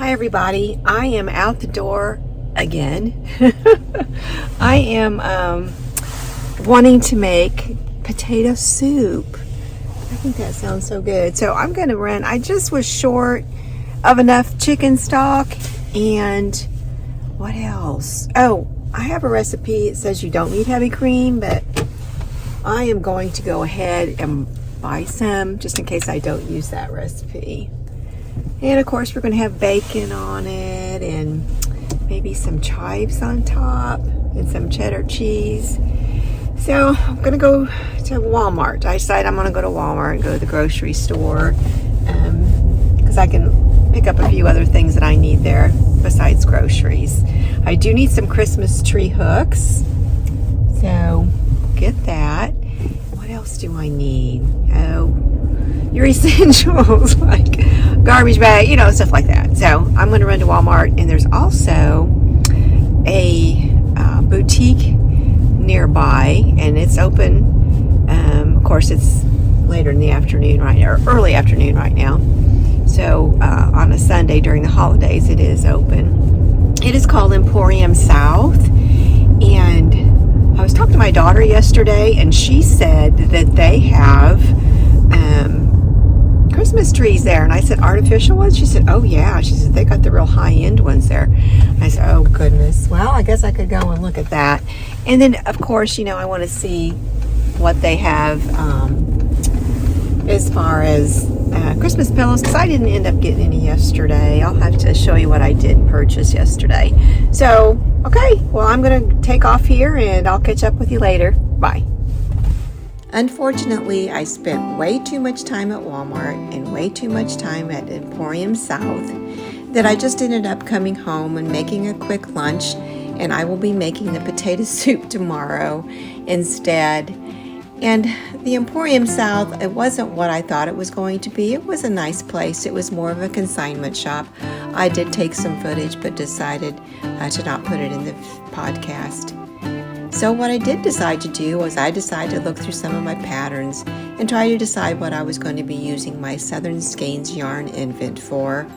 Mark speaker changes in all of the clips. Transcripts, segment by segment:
Speaker 1: Hi everybody, I am out the door again. I am wanting to make potato soup. I think that sounds so good. So I'm going to run, I just was short of enough chicken stock and what else? Oh, I have a recipe. It says you don't need heavy cream, but I am going to go ahead and buy some just in case I don't use that recipe. And of course we're going to have bacon on it and maybe some chives on top and some cheddar cheese. So I'm going to go to Walmart. I decided I'm going to go to Walmart and go to the grocery store because I can pick up a few other things that I need there besides groceries. I do need some Christmas tree hooks, so get that. What else do I need? Oh, your essentials like garbage bag, stuff like that. So I'm going to run to Walmart, and there's also a boutique nearby, and it's open. Of course, it's later in the afternoon or early afternoon right now. So on a Sunday during the holidays, it is open. It is called Emporium South, and I was talking to my daughter yesterday, and she said that they have Christmas trees there, and I said artificial ones. She said, oh yeah. She said they got the real high-end ones there. I said, oh goodness. Well, I guess I could go and look at that. And then of course, I want to see what they have as far as Christmas pillows, because I didn't end up getting any yesterday. I'll have to show you what I did purchase yesterday. So okay, well, I'm gonna take off here and I'll catch up with you later. Bye. Unfortunately, I spent way too much time at Walmart and way too much time at Emporium South that I just ended up coming home and making a quick lunch, and I will be making the potato soup tomorrow instead. And the Emporium South, it wasn't what I thought it was going to be. It was a nice place. It was more of a consignment shop. I did take some footage but decided to not put it in the podcast. So what I did decide to do was I decided to look through some of my patterns and try to decide what I was going to be using my Southern Skeins yarn advent for.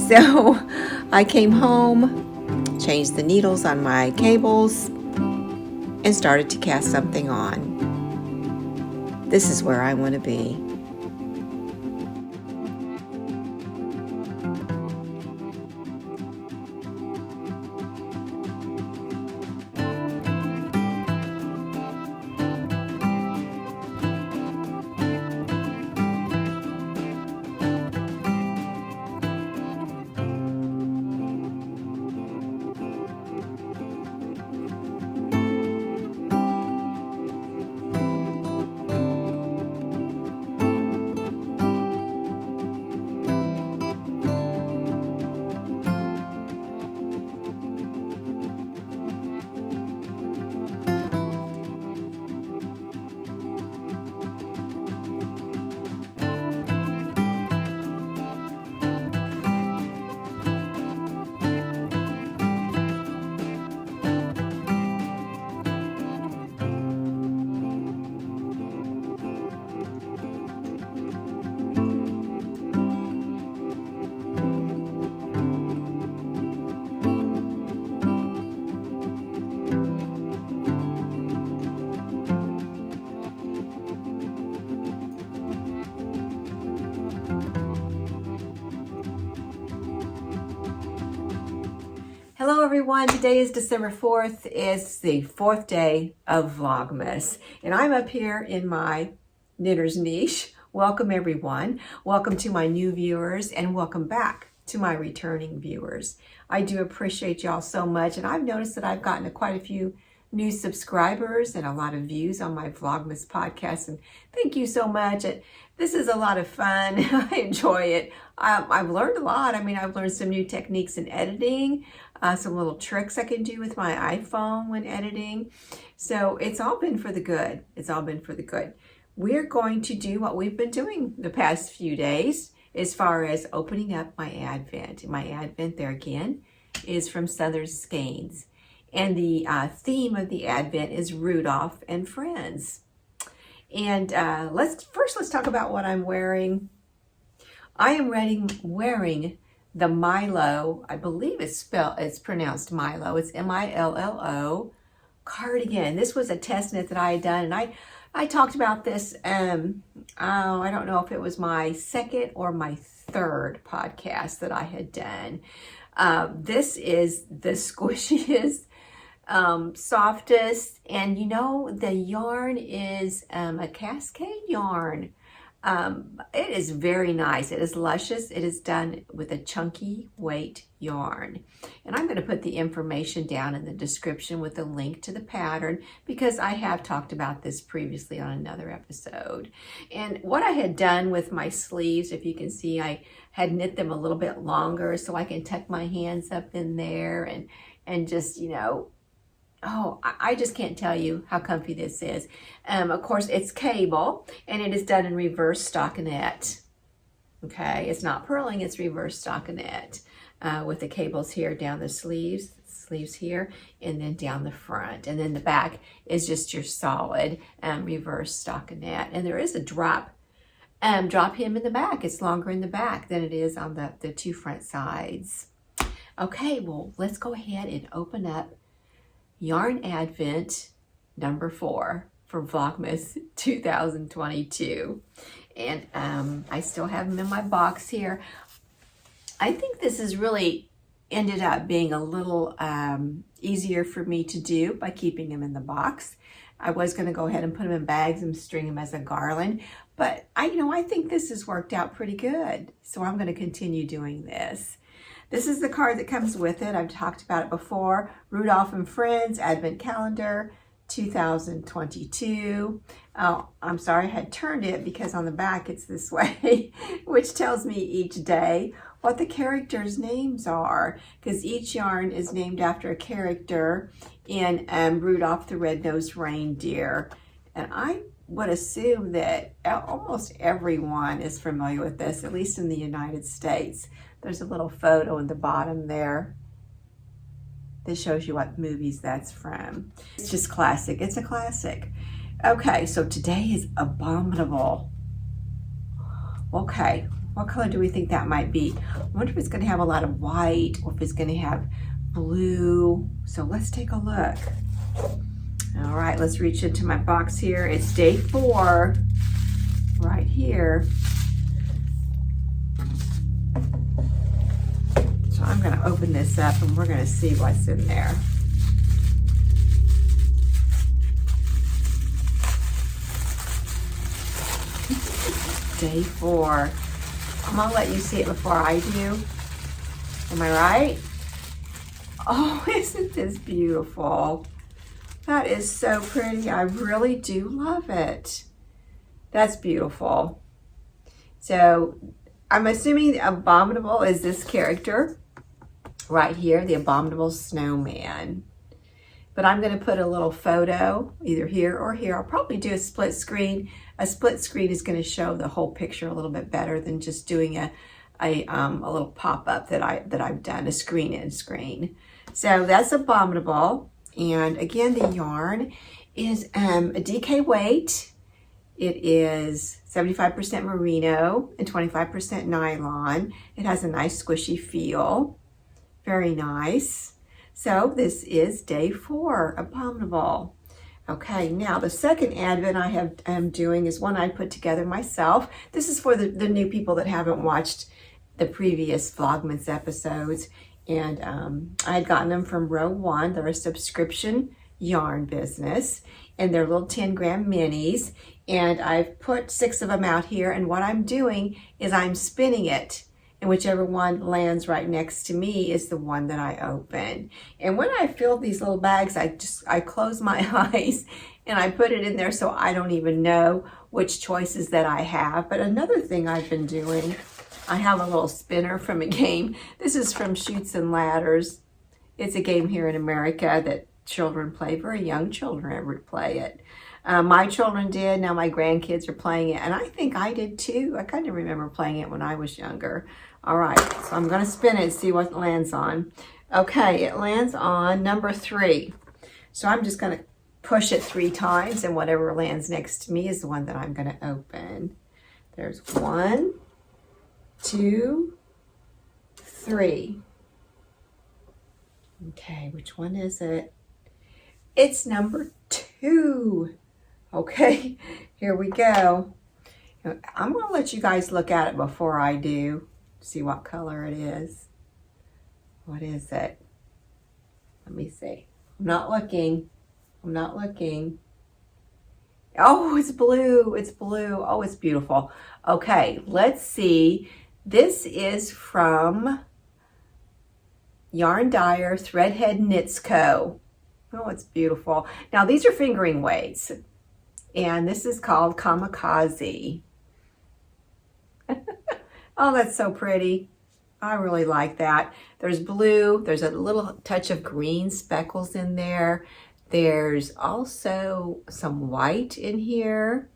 Speaker 1: So I came home, changed the needles on my cables, and started to cast something on. This is where I want to be. Hello everyone, today is December 4th. It's the 4th day of Vlogmas, and I'm up here in my knitter's niche. Welcome everyone. Welcome to my new viewers, and welcome back to my returning viewers. I do appreciate y'all so much, and I've noticed that I've gotten quite a few new subscribers and a lot of views on my Vlogmas podcast, and thank you so much. This is a lot of fun. I enjoy it. I've learned a lot. I've learned some new techniques in editing, some little tricks I can do with my iPhone when editing. So it's all been for the good. It's all been for the good. We're going to do what we've been doing the past few days as far as opening up my Advent. My Advent there again is from Southern Skeins. And the theme of the Advent is Rudolph and Friends. And let's talk about what I'm wearing. I am wearing the Millo, I believe it's pronounced Millo. It's M-I-L-L-O cardigan. This was a test knit that I had done, and I talked about this, I don't know if it was my second or my third podcast that I had done. This is the squishiest, softest, and you know, the yarn is a cascade yarn. It is very nice. It is luscious. It is done with a chunky weight yarn. And I'm going to put the information down in the description with a link to the pattern, because I have talked about this previously on another episode. And what I had done with my sleeves, if you can see, I had knit them a little bit longer so I can tuck my hands up in there and just, you know, oh, I just can't tell you how comfy this is. Of course, it's cable, and it is done in reverse stockinette. Okay, it's not purling, it's reverse stockinette with the cables here down the sleeves here, and then down the front. And then the back is just your solid reverse stockinette. And there is a drop hem in the back. It's longer in the back than it is on the two front sides. Okay, well, let's go ahead and open up Yarn Advent number 4 for Vlogmas 2022. And I still have them in my box here. I think this has really ended up being a little easier for me to do by keeping them in the box. I was going to go ahead and put them in bags and string them as a garland, but I think this has worked out pretty good. So I'm going to continue doing this. This is the card that comes with it. I've talked about it before. Rudolph and Friends Advent Calendar 2022. Oh, I'm sorry, I had turned it because on the back it's this way, which tells me each day what the characters' names are, because each yarn is named after a character in Rudolph the Red-Nosed Reindeer. And I would assume that almost everyone is familiar with this, at least in the United States. There's a little photo in the bottom there that shows you what movies that's from. It's just classic. It's a classic. Okay, so today is Abominable. Okay, what color do we think that might be? I wonder if it's going to have a lot of white or if it's going to have blue. So let's take a look. All right, let's reach into my box here. It's day 4 right here. So I'm going to open this up and we're going to see what's in there. Day 4. I'm going to let you see it before I do. Am I right? Oh, isn't this beautiful? That is so pretty. I really do love it. That's beautiful. So I'm assuming the Abominable is this character right here, the Abominable Snowman. But I'm going to put a little photo either here or here. I'll probably do a split screen. A split screen is going to show the whole picture a little bit better than just doing a little pop-up that I've done, a screen in screen. So that's Abominable. And again, the yarn is a DK weight. It is 75% merino and 25% nylon. It has a nice squishy feel. Very nice. So this is day 4, Abominable. Okay, now the second Advent I'm doing is one I put together myself. This is for the new people that haven't watched the previous Vlogmas episodes. And I had gotten them from Row 1. They're a subscription yarn business. And they're little 10-gram minis. And I've put 6 of them out here. And what I'm doing is I'm spinning it. And whichever one lands right next to me is the one that I open. And when I fill these little bags, I close my eyes and I put it in there so I don't even know which choices that I have. But another thing I've been doing, I have a little spinner from a game. This is from Chutes and Ladders. It's a game here in America that children play. Very young children ever play it. My children did. Now my grandkids are playing it. And I think I did too. I kind of remember playing it when I was younger. All right, so I'm going to spin it and see what it lands on. Okay, it lands on number 3. So I'm just going to push it 3 times, and whatever lands next to me is the one that I'm going to open. There's 1, 2, 3. Okay, which one is it? It's number 2. Okay, here we go. I'm going to let you guys look at it before I do. See what color it is. What is it? Let me see. I'm not looking. I'm not looking. Oh, it's blue. It's blue. Oh, it's beautiful. Okay, let's see. This is from Yarn Dyer Threadhead Knits Co. Oh, it's beautiful. Now, these are fingering weights, and this is called Kamikaze. Oh, that's so pretty. I really like that. There's blue. There's a little touch of green speckles in there. There's also some white in here.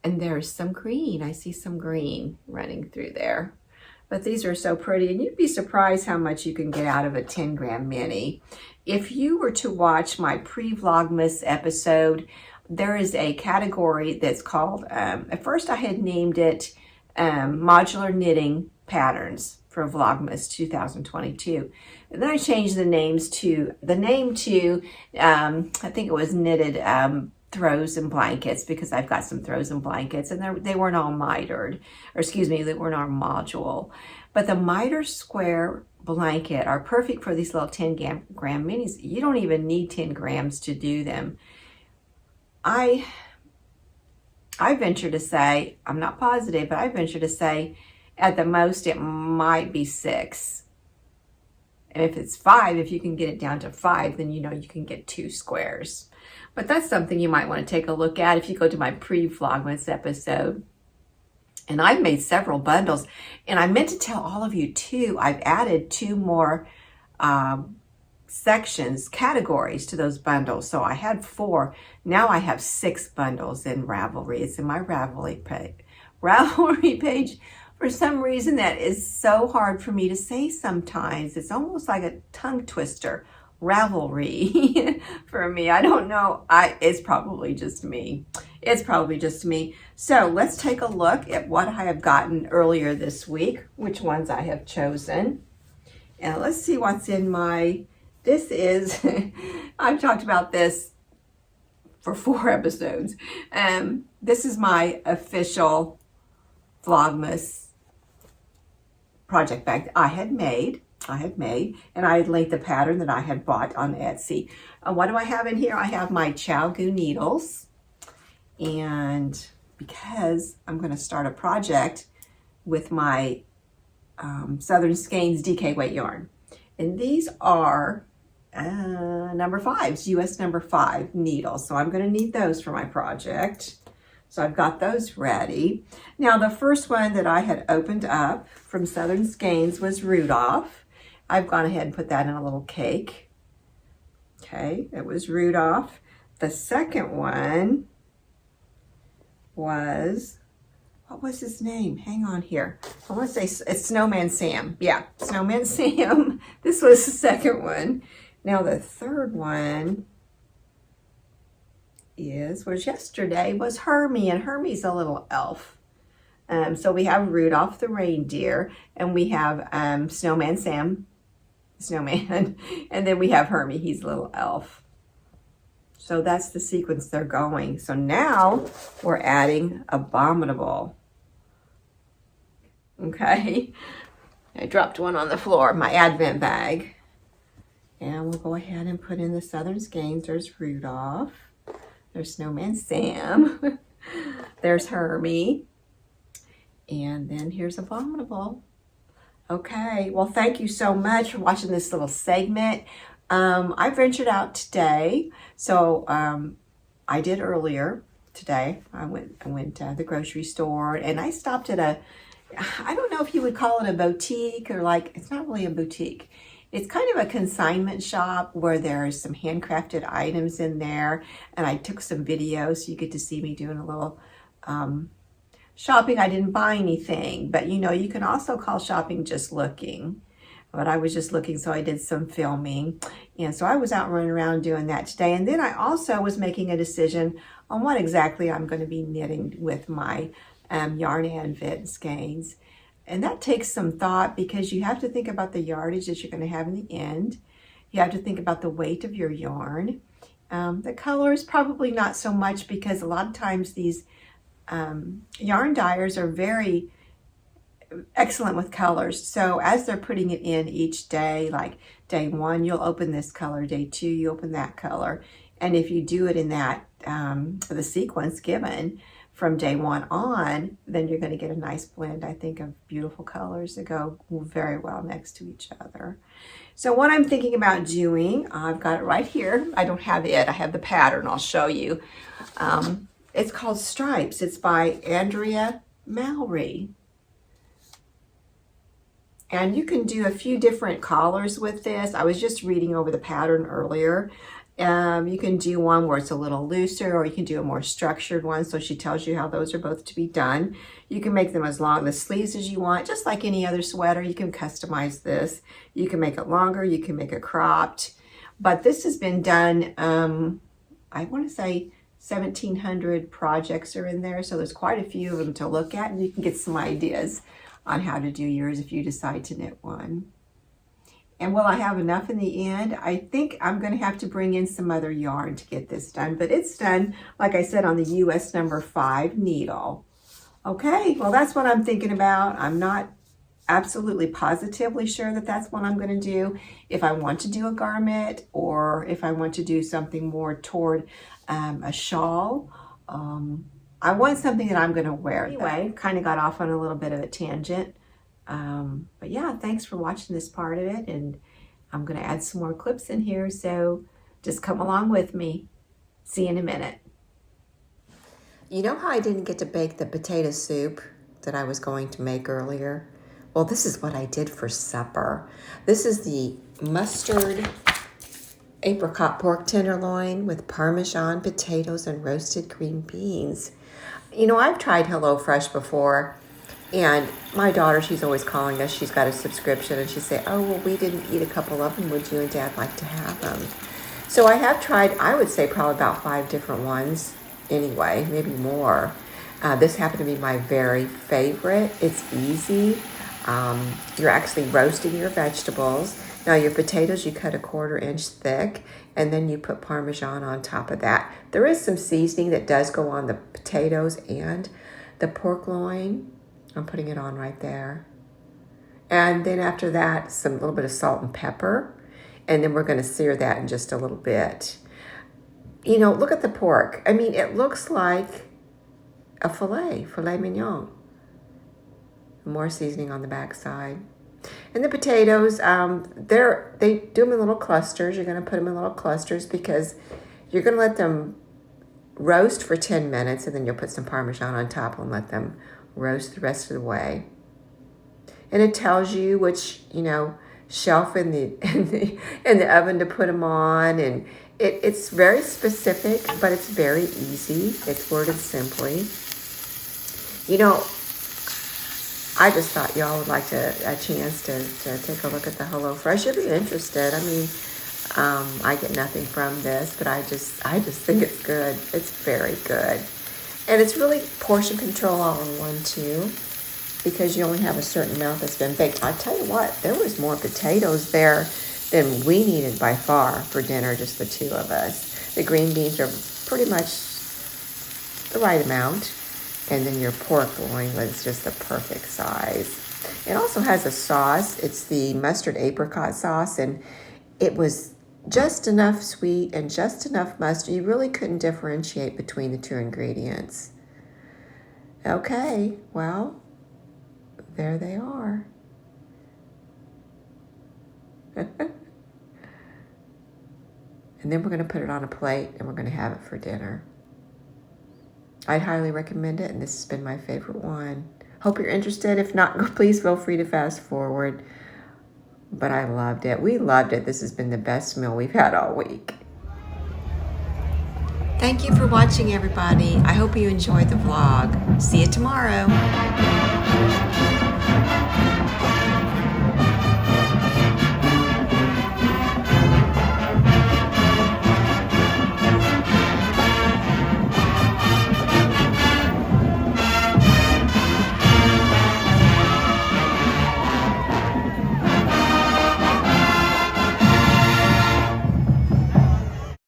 Speaker 1: And there's some green. I see some green running through there. But these are so pretty. And you'd be surprised how much you can get out of a 10-gram mini. If you were to watch my pre-Vlogmas episode, there is a category that's called, at first I had named it Modular Knitting Patterns for Vlogmas 2022. And then I changed the name to, I think it was Knitted Throws and Blankets, because I've got some throws and blankets, and they weren't all mitered, or excuse me, they weren't all module. But the miter square blanket are perfect for these little 10-gram minis. You don't even need 10 grams to do them. I venture to say, I'm not positive, but I venture to say at the most it might be 6. And if it's 5, if you can get it down to 5, then you know you can get 2 squares. But that's something you might want to take a look at if you go to my pre-Vlogmas episode. And I've made several bundles. And I meant to tell all of you too, I've added 2 more sections, categories to those bundles. So I had 4. Now I have 6 bundles in Ravelry. It's in my Ravelry page. For some reason, that is so hard for me to say sometimes. It's almost like a tongue twister. Ravelry for me. I don't know. It's probably just me. It's probably just me. So let's take a look at what I have gotten earlier this week, which ones I have chosen. And let's see what's in my, this is, I've talked about this for 4 episodes. This is my official Vlogmas project bag I had made, and I had linked the pattern that I had bought on Etsy. What do I have in here? I have my Chow Goo needles, and because I'm going to start a project with my Southern Skeins DK weight yarn, and these are number 5s, US number 5 needles, so I'm going to need those for my project. So I've got those ready. Now the first one that I had opened up from Southern Skeins was Rudolph. I've gone ahead and put that in a little cake. Okay, it was Rudolph. The second one was, what was his name? Hang on here. I want to say it's Snowman Sam. Yeah, Snowman Sam. This was the second one. Now the third one was yesterday, was Hermie, and Hermie's a little elf. So we have Rudolph the reindeer, and we have Snowman Sam, snowman, and then we have Hermie, he's a little elf. So that's the sequence they're going. So now we're adding Abominable. Okay, I dropped one on the floor, my Advent bag. And we'll go ahead and put in the Southern Skeins. There's Rudolph. There's Snowman Sam. There's Hermie. And then here's Abominable. Okay, well, thank you so much for watching this little segment. I ventured out today. So I did earlier today. I went to the grocery store, and I stopped at I don't know if you would call it a boutique, or like, it's not really a boutique. It's kind of a consignment shop where there's some handcrafted items in there. And I took some videos so you get to see me doing a little shopping. I didn't buy anything, but you know, you can also call shopping just looking. But I was just looking, so I did some filming. And so I was out running around doing that today. And then I also was making a decision on what exactly I'm going to be knitting with my Yarn Advent skeins. And that takes some thought because you have to think about the yardage that you're going to have in the end. You have to think about the weight of your yarn. The colors probably not so much, because a lot of times these yarn dyers are very excellent with colors. So as they're putting it in each day, like day 1, you'll open this color, day 2, you open that color. And if you do it in that, the sequence given from day 1 on, then you're going to get a nice blend, I think, of beautiful colors that go very well next to each other. So what I'm thinking about doing, I've got it right here. I don't have it, I have the pattern, I'll show you. It's called Stripes. It's by Andrea Mallory. And you can do a few different collars with this. I was just reading over the pattern earlier. You can do one where it's a little looser, or you can do a more structured one. So she tells you how those are both to be done. You can make them as long the sleeves as you want, just like any other sweater. You can customize this. You can make it longer, you can make it cropped. But this has been done, I want to say 1,700 projects are in there. So there's quite a few of them to look at, and you can get some ideas on how to do yours if you decide to knit one. And will I have enough in the end? I think I'm going to have to bring in some other yarn to get this done, but it's done, like I said, on the US number 5 needle. Okay, well, that's what I'm thinking about. I'm not absolutely positively sure that that's what I'm going to do. If I want to do a garment, or if I want to do something more toward a shawl, I want something that I'm going to wear. Anyway, kind of got off on a little bit of a tangent. But yeah, thanks for watching this part of it, and I'm going to add some more clips in here, so just come along with me. See you in a minute. You know how I didn't get to bake the potato soup that I was going to make earlier? Well, this is what I did for supper. This is the mustard apricot pork tenderloin with Parmesan potatoes and roasted green beans. You know, I've tried HelloFresh before, and my daughter, she's always calling us. She's got a subscription, and she'd say, oh, well, we didn't eat a couple of them. Would you and Dad like to have them? So I have tried, I would say probably about 5 different ones anyway, maybe more. This happened to be my very favorite. It's easy. You're actually roasting your vegetables. Now your potatoes, you cut 1/4 inch thick, and then you put Parmesan on top of that. There is some seasoning that does go on the potatoes and the pork loin. I'm putting it on right there. And then after that, some little bit of salt and pepper. And then we're going to sear that in just a little bit. You know, look at the pork. I mean, it looks like a filet mignon. More seasoning on the back side. And the potatoes, they do them in little clusters. You're going to put them in little clusters because you're going to let them roast for 10 minutes, and then you'll put some Parmesan on top and let them roast the rest of the way. And it tells you which, you know, shelf in the oven to put them on, and it's very specific, but it's very easy. It's worded simply. You know, I just thought y'all would like a chance to take a look at the HelloFresh if you're interested. I mean, I get nothing from this, but I just think it's good. It's very good. And it's really portion control all in one too, because you only have a certain amount that's been baked. I'll tell you what, there was more potatoes there than we needed by far for dinner, just the 2 of us. The green beans are pretty much the right amount. And then your pork loin was just the perfect size. It also has a sauce. It's the mustard apricot sauce, and it was just enough sweet and just enough mustard. You really couldn't differentiate between the 2 ingredients. Okay, well, there they are. And then we're going to put it on a plate, and we're going to have it for dinner. I'd highly recommend it, and this has been my favorite one. Hope you're interested. If not, please feel free to fast forward. But I loved it. We loved it. This has been the best meal we've had all week. Thank you for watching, everybody. I hope you enjoyed the vlog. See you tomorrow.